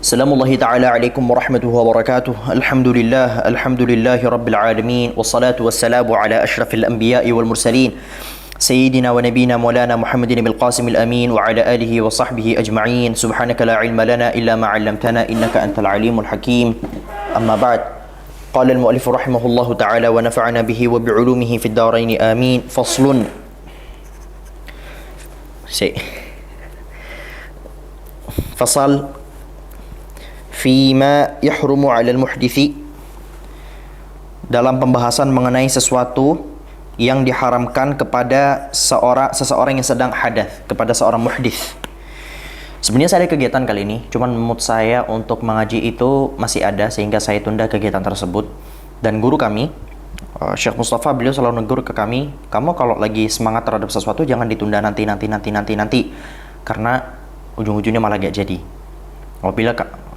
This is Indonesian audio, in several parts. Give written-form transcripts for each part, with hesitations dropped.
Salamullahi ta'ala alaikum warahmatullahi wabarakatuh. Alhamdulillah rabbil alamin. Wassalatu wassalamu ala ashrafil anbiya'i wal mursalin Sayyidina wa nabina maulana Muhammadin bil qasimil amin wa ala alihi wa sahbihi ajma'in. Subhanaka la ilma lana illa ma 'allamtana innaka antal alimul hakim. Amma ba'd. Qala al-mu'allif rahimahullahu ta'ala wa nafa'ana bihi wa bi'ulumihi fid darain amin. Faslun. Fasal Fima yahrumu 'alal muhdithi, dalam pembahasan mengenai sesuatu yang diharamkan kepada seseorang yang sedang hadath, kepada seorang muhdits. Sebenarnya saya ada kegiatan kali ini, cuman mood saya untuk mengaji itu masih ada sehingga saya tunda kegiatan tersebut. Dan guru kami, Syekh Mustafa, beliau selalu negur ke kami, kamu kalau lagi semangat terhadap sesuatu jangan ditunda nanti, karena ujung-ujungnya malah gak jadi.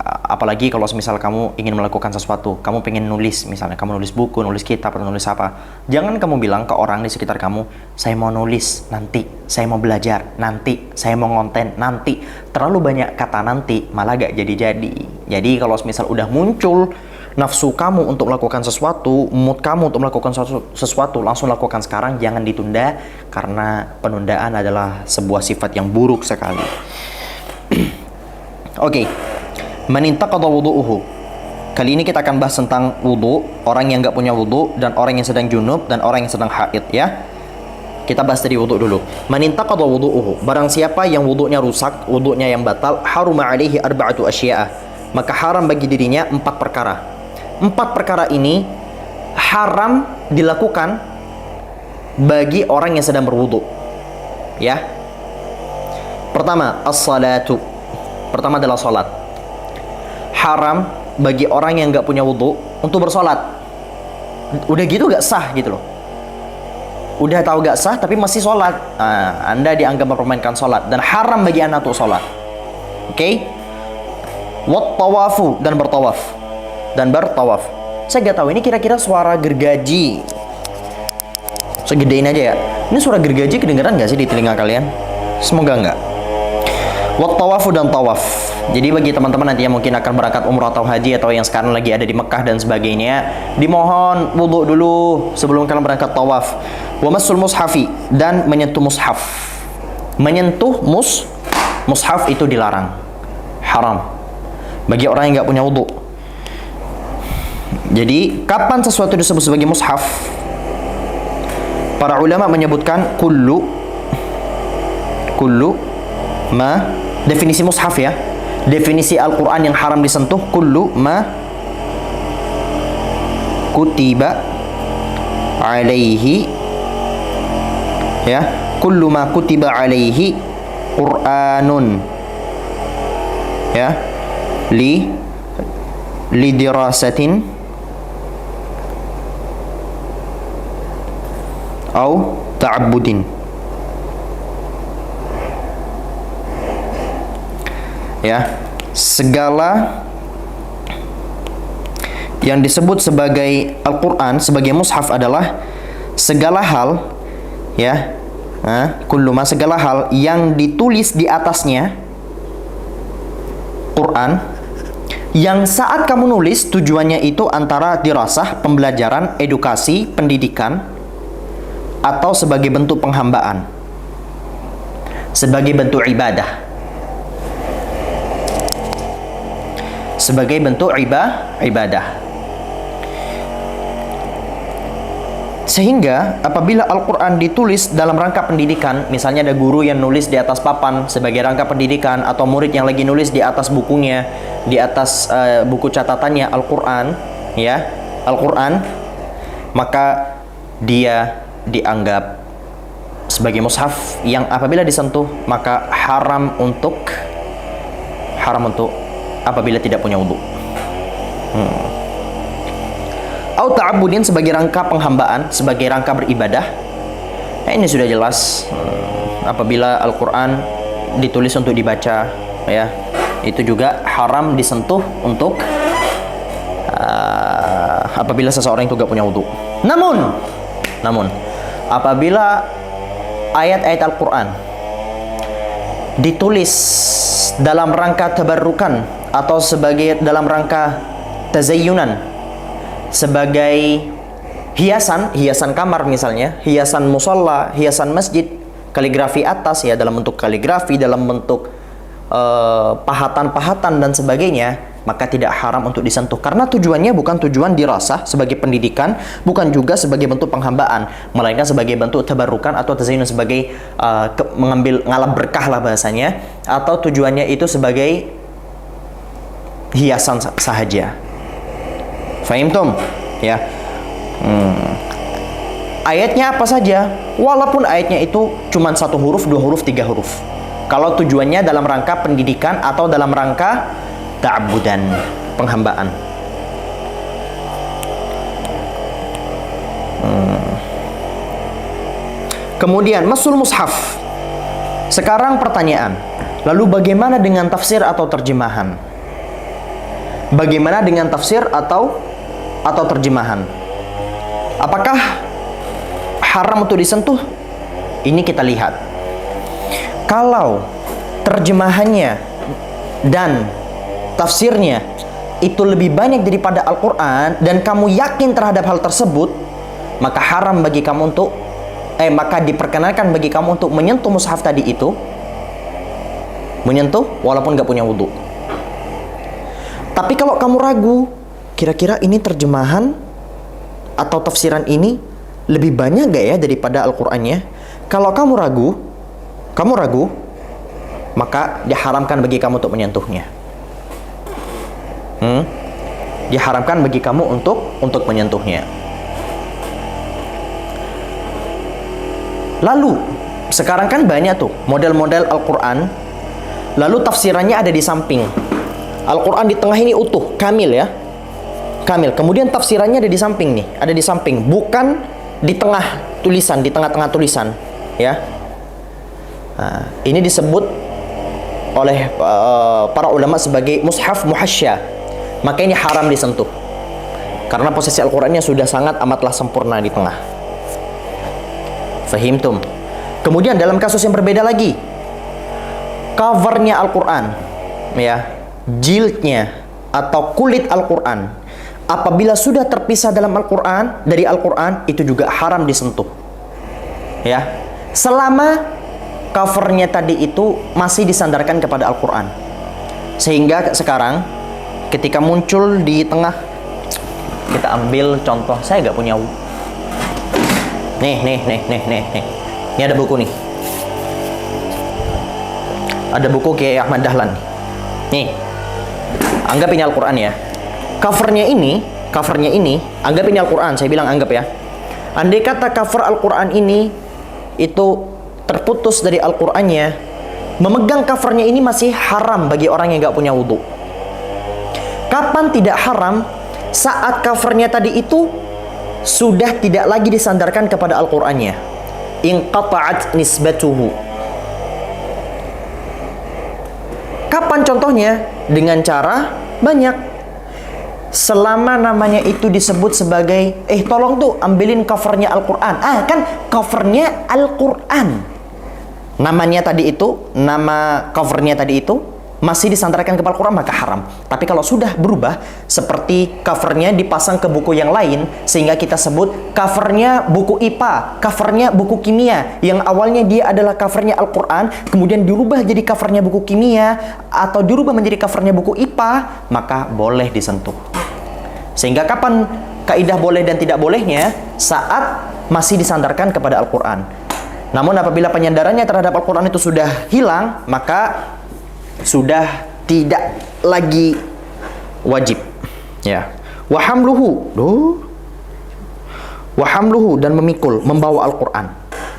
Apalagi kalau misal kamu ingin melakukan sesuatu, kamu pengen nulis, misalnya kamu nulis buku, nulis kitab, atau nulis apa, jangan kamu bilang ke orang di sekitar kamu, saya mau nulis nanti, saya mau belajar nanti, saya mau ngonten nanti. Terlalu banyak kata nanti, malah gak jadi-jadi. Jadi kalau misal udah muncul nafsu kamu untuk melakukan sesuatu, mood kamu untuk melakukan sesuatu, langsung lakukan sekarang, jangan ditunda, karena penundaan adalah sebuah sifat yang buruk sekali. Oke. Man intaqada wudu'uhu. Kali ini kita akan bahas tentang wudu, orang yang nggak punya wudu, dan orang yang sedang junub, dan orang yang sedang haid, ya. Kita bahas dari wudu dulu. Man intaqada wudu'uhu, barang siapa yang wudunya rusak, wudunya yang batal, haruma alaihi arba'atu asya'a, maka haram bagi dirinya 4 perkara. 4 perkara ini haram dilakukan bagi orang yang sedang berwudu, ya. Pertama, as-salatu. Pertama adalah salat. Haram bagi orang yang nggak punya wudhu untuk bersolat. Udah gitu gak sah gitu loh. Udah tahu gak sah tapi masih sholat. Anda dianggap mempermainkan sholat, dan haram bagi anda untuk sholat. Oke? Wat tawafu, dan bertawaf. Saya gak tahu ini kira-kira suara gergaji. Segedein aja ya. Ini suara gergaji kedengeran gak sih di telinga kalian? Semoga enggak. Wat tawafu, dan tawaf. Jadi bagi teman-teman nanti yang mungkin akan berangkat umrah atau haji, atau yang sekarang lagi ada di Mekah dan sebagainya, dimohon wudhu dulu sebelum kalian berangkat tawaf. Wa masul mushafi, dan menyentuh mushaf. Menyentuh mushaf itu dilarang, haram bagi orang yang nggak punya wudhu. Jadi kapan sesuatu disebut sebagai mushaf? Para ulama menyebutkan kullu ma, definisi mushaf ya. Definisi Al-Quran yang haram disentuh, kullu ma kutiba alaihi, ya, kullu ma kutiba alaihi Qur'anun, ya, li dirasatin au ta'abbudin, ya. Segala yang disebut sebagai Al-Quran, sebagai mushaf adalah segala hal, ya, kulluma, segala hal yang ditulis di atasnya Quran, yang saat kamu nulis tujuannya itu antara dirasah, pembelajaran, edukasi, pendidikan, atau sebagai bentuk penghambaan, sebagai bentuk ibadah, sebagai bentuk ibadah. Sehingga apabila Al-Quran ditulis dalam rangka pendidikan, misalnya ada guru yang nulis di atas papan sebagai rangka pendidikan, atau murid yang lagi nulis di atas bukunya, di atas buku catatannya Al-Quran, ya, Al-Quran, maka dia dianggap sebagai mushaf yang apabila disentuh maka haram untuk apabila tidak punya wudhu. Au ta'abbudin, sebagai rangka penghambaan, sebagai rangka beribadah. Ini sudah jelas. Apabila Al-Quran ditulis untuk dibaca, ya, itu juga haram disentuh untuk apabila seseorang itu gak punya wudhu. Namun apabila ayat-ayat Al-Quran ditulis dalam rangka tabarrukan atau sebagai dalam rangka tazayyunan, sebagai hiasan kamar misalnya, hiasan musalla, hiasan masjid, kaligrafi atas ya, dalam bentuk kaligrafi, dalam bentuk pahatan-pahatan dan sebagainya, maka tidak haram untuk disentuh karena tujuannya bukan tujuan dirasah sebagai pendidikan, bukan juga sebagai bentuk penghambaan, melainkan sebagai bentuk tabarrukan atau tazayyun, sebagai ngalap berkah lah bahasanya, atau tujuannya itu sebagai hiasan sahaja. Fahimtum? Ya. Ayatnya apa saja, walaupun ayatnya itu cuma 1 huruf, 2 huruf, 3 huruf. Kalau tujuannya dalam rangka pendidikan atau dalam rangka ta'abudan, penghambaan. Kemudian masul mushaf. Sekarang pertanyaan, lalu bagaimana dengan tafsir atau terjemahan? Bagaimana dengan tafsir atau terjemahan? Apakah haram untuk disentuh? Ini kita lihat. Kalau terjemahannya dan tafsirnya itu lebih banyak daripada Al-Quran dan kamu yakin terhadap hal tersebut, maka haram bagi kamu untuk maka diperkenankan bagi kamu untuk menyentuh mushaf tadi itu, menyentuh walaupun gak punya wudhu. Tapi kalau kamu ragu, kira-kira ini terjemahan atau tafsiran ini lebih banyak gak ya daripada Al-Qurannya? Kalau kamu ragu, maka diharamkan bagi kamu untuk menyentuhnya. Diharamkan bagi kamu untuk menyentuhnya. Lalu sekarang kan banyak tuh model-model Al-Quran, lalu tafsirannya ada di samping. Al-Quran di tengah ini utuh, kamil ya, kamil. Kemudian tafsirannya ada di samping nih, ada di samping, bukan di tengah tulisan, di tengah-tengah tulisan, ya. Nah, ini disebut oleh para ulama sebagai mushaf muhasyya. Maka ini haram disentuh karena posisi Al-Qur'annya sudah sangat amatlah sempurna di tengah. Fahimtum? Kemudian dalam kasus yang berbeda lagi, covernya Al-Qur'an, ya, jildnya atau kulit Al-Qur'an, apabila sudah terpisah dalam Al-Qur'an, dari Al-Qur'an, itu juga haram disentuh. Ya, selama covernya tadi itu masih disandarkan kepada Al-Quran. Sehingga sekarang ketika muncul di tengah, kita ambil contoh, saya nggak punya nih. Ini ada buku nih. Ada buku Kiai Ahmad Dahlan. Nih. Anggap ini Al-Quran ya. Covernya ini, anggap ini Al-Quran, saya bilang anggap ya. Andai kata cover Al-Quran ini itu terputus dari Al-Qur'annya, memegang covernya ini masih haram bagi orang yang gak punya wudhu. Kapan tidak haram? Saat covernya tadi itu sudah tidak lagi disandarkan kepada Al-Qur'annya. Inqata'at nisbatuhu. Kapan contohnya? Dengan cara banyak. Selama namanya itu disebut sebagai tolong tuh ambilin covernya Al-Qur'an. Kan covernya Al-Qur'an. Namanya tadi itu, nama covernya tadi itu masih disandarkan ke Al-Quran, maka haram. Tapi kalau sudah berubah, seperti covernya dipasang ke buku yang lain, sehingga kita sebut covernya buku IPA, covernya buku kimia, yang awalnya dia adalah covernya Al-Quran, kemudian dirubah jadi covernya buku kimia, atau dirubah menjadi covernya buku IPA, maka boleh disentuh. Sehingga kapan kaidah boleh dan tidak bolehnya? Saat masih disandarkan kepada Al-Quran. Namun apabila penyandarannya terhadap Al-Quran itu sudah hilang, maka sudah tidak lagi wajib. Ya. Wahamluhu dan memikul, membawa Al-Quran.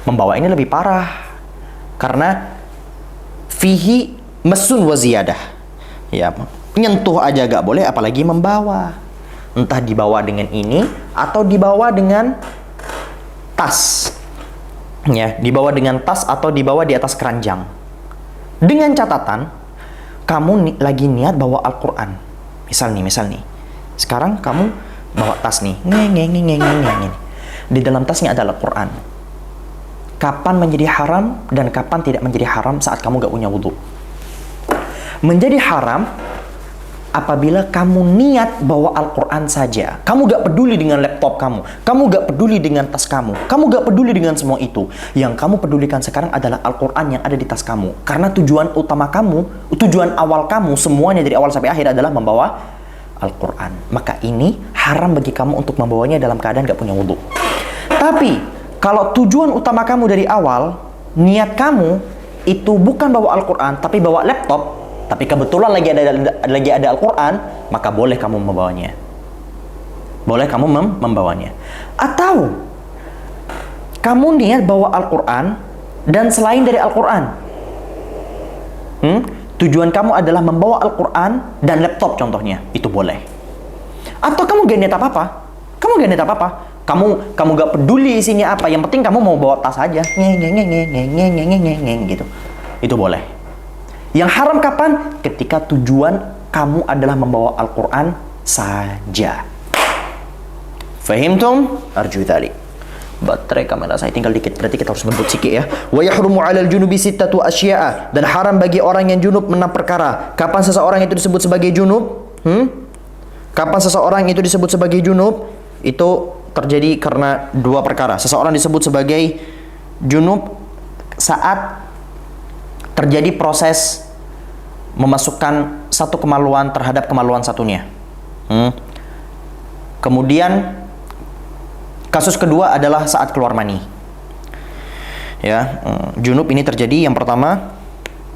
Membawa ini lebih parah karena fihi masun wa ziyadah. Ya, menyentuh aja gak boleh, apalagi membawa. Entah dibawa dengan ini atau dibawa dengan tas. Ya, dibawa dengan tas atau dibawa di atas keranjang. Dengan catatan, kamu lagi niat bawa Al-Quran. Misal nih. Sekarang kamu bawa tas nih. Di dalam tasnya ada Al-Quran. Kapan menjadi haram dan kapan tidak menjadi haram saat kamu gak punya wudhu? Menjadi haram apabila kamu niat bawa Al-Quran saja. Kamu gak peduli dengan laptop kamu gak peduli dengan tas kamu gak peduli dengan semua itu. Yang kamu pedulikan sekarang adalah Al-Quran yang ada di tas kamu. Karena tujuan utama kamu, tujuan awal kamu, semuanya dari awal sampai akhir adalah membawa Al-Quran. Maka ini haram bagi kamu untuk membawanya dalam keadaan gak punya wudhu. Tapi, kalau tujuan utama kamu dari awal, niat kamu itu bukan bawa Al-Quran, tapi bawa laptop, tapi kebetulan lagi ada Al-Quran, maka boleh kamu membawanya. Boleh kamu membawanya. Atau kamu niat bawa Al-Quran dan selain dari Al-Quran, tujuan kamu adalah membawa Al-Quran dan laptop contohnya, itu boleh. Atau kamu gak niat apa-apa. Kamu gak peduli isinya apa, yang penting kamu mau bawa tas aja, gitu. Itu boleh. Yang haram kapan? Ketika tujuan kamu adalah membawa Al-Quran saja. Fahimtum? Arju dzalik. Baterai kamera saya tinggal dikit, berarti kita harus ngebut sikit ya. Wa yahrumu 'alal junubi sittatu asya'a, dan haram bagi orang yang junub 6 perkara. Kapan seseorang itu disebut sebagai junub? Kapan seseorang itu disebut sebagai junub? Itu terjadi karena 2 perkara. Seseorang disebut sebagai junub saat terjadi proses memasukkan satu kemaluan terhadap kemaluan satunya. Kemudian kasus kedua adalah saat keluar mani. Ya, junub ini terjadi yang pertama,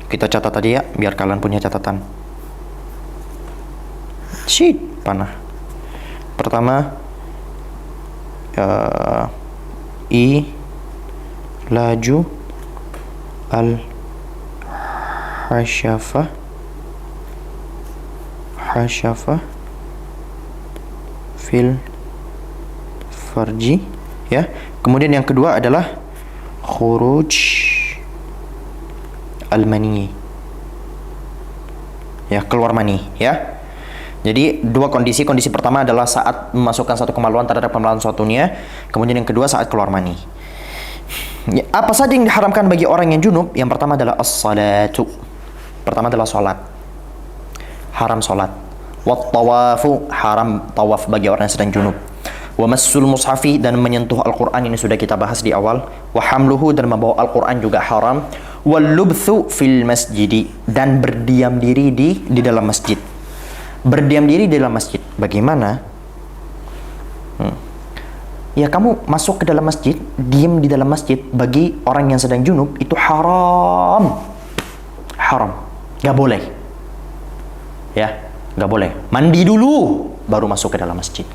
kita catat tadi ya, biar kalian punya catatan. Panah. Pertama, laju al-hasyafah fil farji, ya. Kemudian yang kedua adalah khuruj al-mani, ya, keluar mani, ya. Jadi 2 kondisi. Kondisi pertama adalah saat memasukkan satu kemaluan terhadap kemaluan suatunya. Kemudian yang kedua saat keluar mani. Ya, apa saja yang diharamkan bagi orang yang junub? Yang pertama adalah as-salatu. Pertama adalah salat. Haram salat. Wat tawafu, haram tawaf bagi orang yang sedang junub. Wa massul mushafi, dan menyentuh Al-Quran, ini sudah kita bahas di awal. Wa hamluhu, dan membawa Al-Quran juga haram. Wal lubthu fil masjidi, dan berdiam diri di dalam masjid. Berdiam diri di dalam masjid. Bagaimana? Ya, kamu masuk ke dalam masjid, diam di dalam masjid, bagi orang yang sedang junub itu haram. Gak boleh. Ya, gak boleh. Mandi dulu baru masuk ke dalam masjid.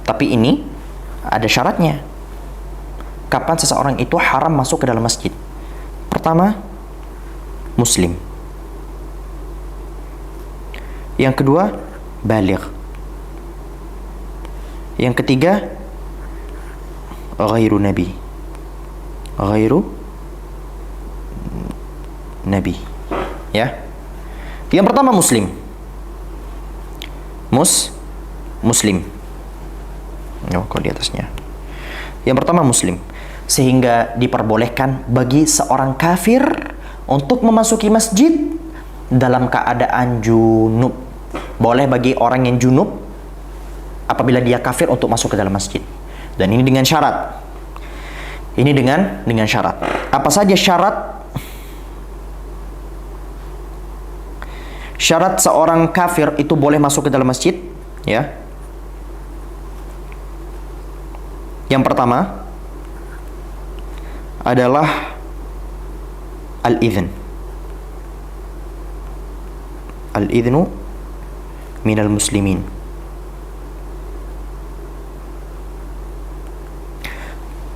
Tapi ini ada syaratnya. Kapan seseorang itu haram masuk ke dalam masjid? Pertama, muslim. Yang kedua, baligh. Yang ketiga, ghairu nabi. Ya. Yang pertama muslim. Muslim. Oh, kok di atasnya. Yang pertama muslim. Sehingga diperbolehkan bagi seorang kafir untuk memasuki masjid dalam keadaan junub. Boleh bagi orang yang junub apabila dia kafir untuk masuk ke dalam masjid. Dan ini dengan syarat. Ini dengan syarat. Apa saja syarat? Syarat seorang kafir itu boleh masuk ke dalam masjid, ya. Yang pertama adalah al-idhn. Al-idhnu minal muslimin.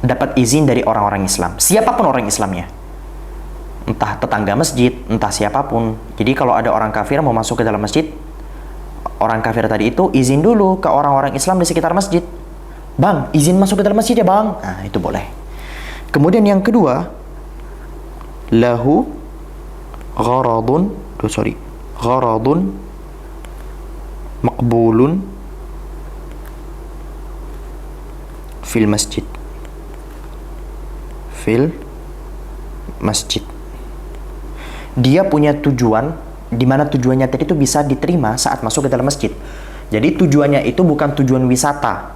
Dapat izin dari orang-orang Islam, siapapun orang Islamnya, entah tetangga masjid, entah siapapun. Jadi kalau ada orang kafir mau masuk ke dalam masjid, orang kafir tadi itu izin dulu ke orang-orang Islam di sekitar masjid. Bang, izin masuk ke dalam masjid ya bang. Nah, itu boleh. Kemudian yang kedua, lahu gharadun maqbulun fil masjid. Dia punya tujuan di mana tujuannya tadi itu bisa diterima saat masuk ke dalam masjid. Jadi tujuannya itu bukan tujuan wisata.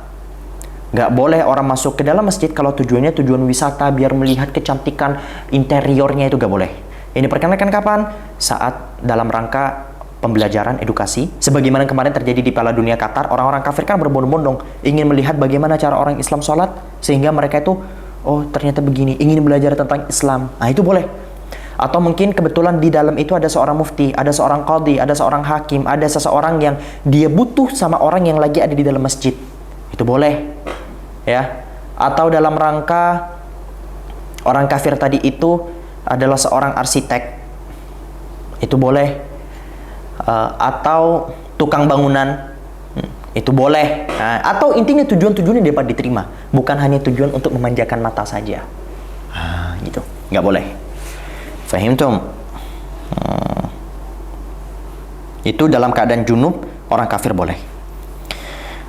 Nggak boleh orang masuk ke dalam masjid kalau tujuannya tujuan wisata biar melihat kecantikan interiornya, itu nggak boleh. Ini diperkenankan kapan? Saat dalam rangka pembelajaran edukasi. Sebagaimana kemarin terjadi di Piala Dunia Qatar, orang-orang kafir kan berbondong-bondong ingin melihat bagaimana cara orang Islam sholat, sehingga mereka itu, oh ternyata begini, ingin belajar tentang Islam. Nah itu boleh. Atau mungkin kebetulan di dalam itu ada seorang mufti, ada seorang qadhi, ada seorang hakim, ada seseorang yang dia butuh sama orang yang lagi ada di dalam masjid. Itu boleh. Ya. Atau dalam rangka orang kafir tadi itu adalah seorang arsitek. Itu boleh. Atau tukang bangunan. Itu boleh. Nah, atau intinya tujuan-tujuannya dapat diterima, bukan hanya tujuan untuk memanjakan mata saja. Gitu. Nggak boleh. Fahimtum? Itu dalam keadaan junub, orang kafir boleh.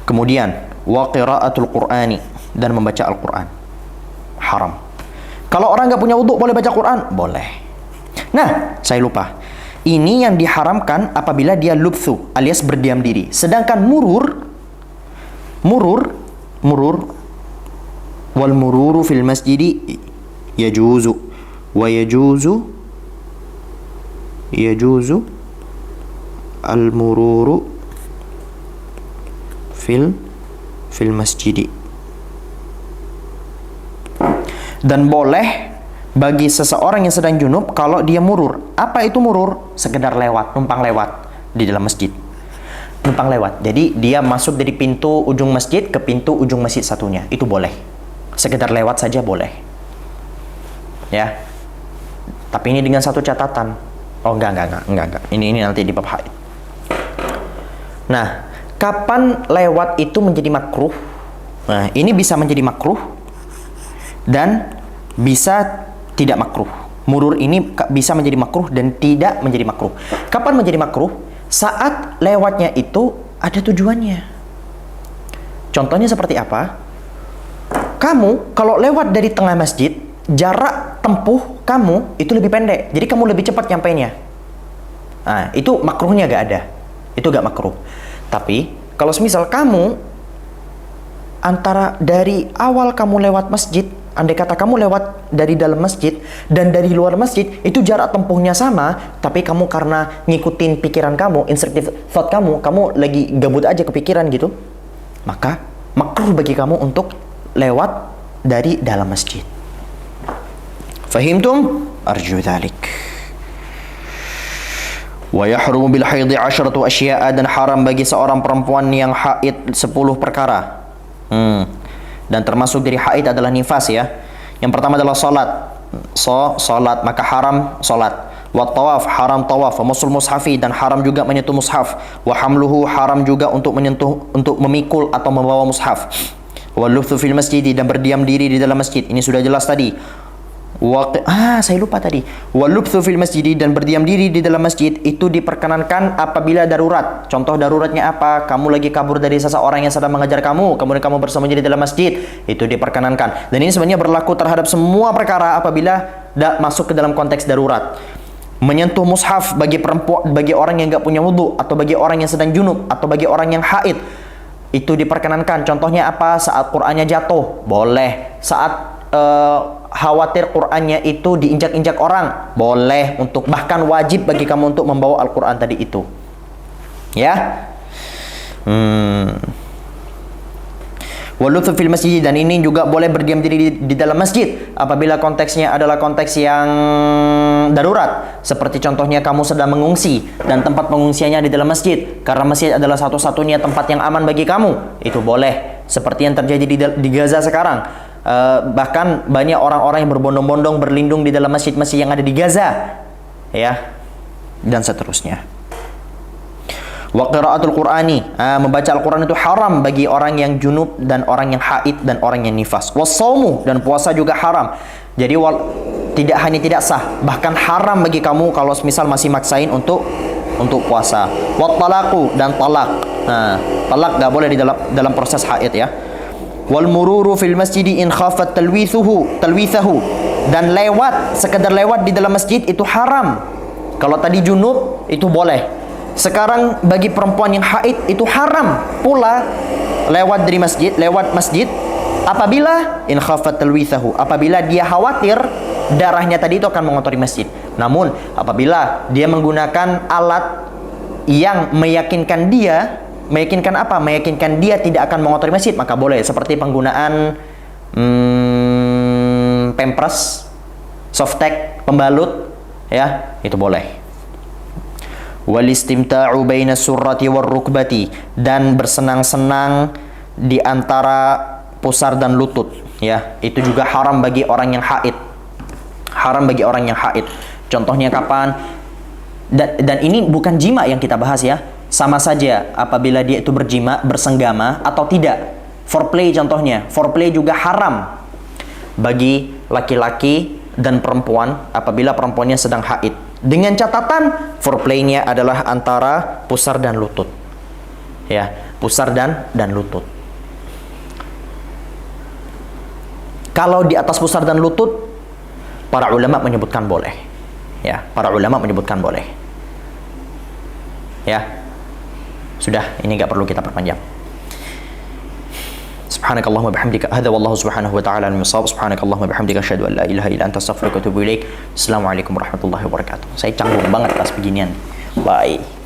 Kemudian wa qiraatul Qur'ani, dan membaca Al-Qur'an. Haram. Kalau orang nggak punya wudhu boleh baca Qur'an? Boleh. Nah, saya lupa. Ini yang diharamkan apabila dia lubthu alias berdiam diri. Sedangkan murur wal mururu fil masjidi yajuzu wa yajuzu al mururu fil masjidi. Dan boleh bagi seseorang yang sedang junub kalau dia murur. Apa itu murur? Sekedar lewat, numpang lewat di dalam masjid. Numpang lewat. Jadi dia masuk dari pintu ujung masjid ke pintu ujung masjid satunya. Itu boleh. Sekedar lewat saja boleh. Ya. Tapi ini dengan satu catatan. Oh enggak. Ini nanti di bab haid. Nah, kapan lewat itu menjadi makruh? Nah, ini bisa menjadi makruh dan bisa tidak makruh. Murur ini bisa menjadi makruh dan tidak menjadi makruh. Kapan menjadi makruh? Saat lewatnya itu ada tujuannya. Contohnya seperti apa? Kamu kalau lewat dari tengah masjid, jarak tempuh kamu itu lebih pendek. Jadi kamu lebih cepat nyampainya. Nah, itu makruhnya gak ada. Itu gak makruh. Tapi kalau semisal kamu antara dari awal kamu lewat masjid, andai kata kamu lewat dari dalam masjid dan dari luar masjid, itu jarak tempuhnya sama, tapi kamu karena ngikutin pikiran kamu, instinctive thought kamu lagi gabut aja kepikiran gitu, maka makruh bagi kamu untuk lewat dari dalam masjid. Fahimtum? Arju dhalik. Wa yahrumu bil haidhi 'asharatu asya'a, dan haram bagi seorang perempuan yang haid 10 perkara. Dan termasuk dari haid adalah nifas ya. Yang pertama adalah salat. Salat, maka haram salat. Wa tawaf, haram tawaf. Wa masul mushafi, dan haram juga menyentuh mushaf. Wa hamluhu, haram juga untuk memikul atau membawa mushaf. Wa lubthu fil masjid, dan berdiam diri di dalam masjid. Ini sudah jelas tadi. Saya lupa tadi. Wa lubthu fil masjid, dan berdiam diri di dalam masjid itu diperkenankan apabila darurat. Contoh daruratnya apa? Kamu lagi kabur dari seseorang yang sedang mengejar kamu, kemudian kamu bersembunyi di dalam masjid, itu diperkenankan. Dan ini sebenarnya berlaku terhadap semua perkara apabila masuk ke dalam konteks darurat. Menyentuh mushaf bagi perempuan, bagi orang yang nggak punya wudhu, atau bagi orang yang sedang junub, atau bagi orang yang haid, itu diperkenankan. Contohnya apa? Saat Qur'annya jatuh, boleh. Saat khawatir Qur'annya itu diinjak-injak orang, boleh. Untuk bahkan wajib bagi kamu untuk membawa Al-Qur'an tadi itu. Ya. Waluthu fil masjid, dan ini juga boleh berdiam diri di dalam masjid apabila konteksnya adalah konteks yang darurat. Seperti contohnya kamu sedang mengungsi dan tempat pengungsiannya di dalam masjid, karena masjid adalah satu-satunya tempat yang aman bagi kamu. Itu boleh. Seperti yang terjadi di Gaza sekarang. Bahkan banyak orang-orang yang berbondong-bondong berlindung di dalam masjid-masjid yang ada di Gaza, ya, dan seterusnya. Wa qiraatul Qur'ani, membaca Al-Qur'an itu haram bagi orang yang junub dan orang yang haid dan orang yang nifas. Wasaumu, dan puasa juga haram. Jadi tidak hanya tidak sah, bahkan haram bagi kamu kalau misal masih maksain untuk puasa. Wa talaqu, dan talak. Nah, talak enggak boleh di dalam proses haid ya. Wal mururu fil masjid in khafat talwithahu, dan sekedar lewat di dalam masjid itu haram Kalau tadi junub itu boleh. Sekarang bagi perempuan yang haid itu haram pula lewat masjid apabila in khafat talwithahu, apabila dia khawatir darahnya tadi itu akan mengotori masjid. Namun apabila dia menggunakan alat yang meyakinkan dia tidak akan mengotori masjid, maka boleh, seperti penggunaan pampers, softtek, pembalut, ya, itu boleh. Wal istimta'u baina surrati war rukbati, dan bersenang-senang di antara pusar dan lutut, ya, itu juga haram bagi orang yang haid. Haram bagi orang yang haid. Contohnya kapan? Dan ini bukan jima yang kita bahas, ya. Sama saja apabila dia itu bersenggama atau tidak. Foreplay contohnya. Foreplay juga haram bagi laki-laki dan perempuan apabila perempuannya sedang haid. Dengan catatan foreplaynya adalah antara pusar dan lutut. Ya, pusar dan lutut. Kalau di atas pusar dan lutut, para ulama menyebutkan boleh. Ya, para ulama menyebutkan boleh. Ya. Sudah, ini nggak perlu kita perpanjang. Subhanakallahumma bihamdika, hadza wallahu subhanahu wa ta'ala al-musawwab. Subhanakallahumma bihamdika, asyhadu an la ilaha illa anta, astaghfiruka wa atubu ilaik. Assalamualaikum warahmatullahi wabarakatuh. Saya canggung banget pas beginian. Bye.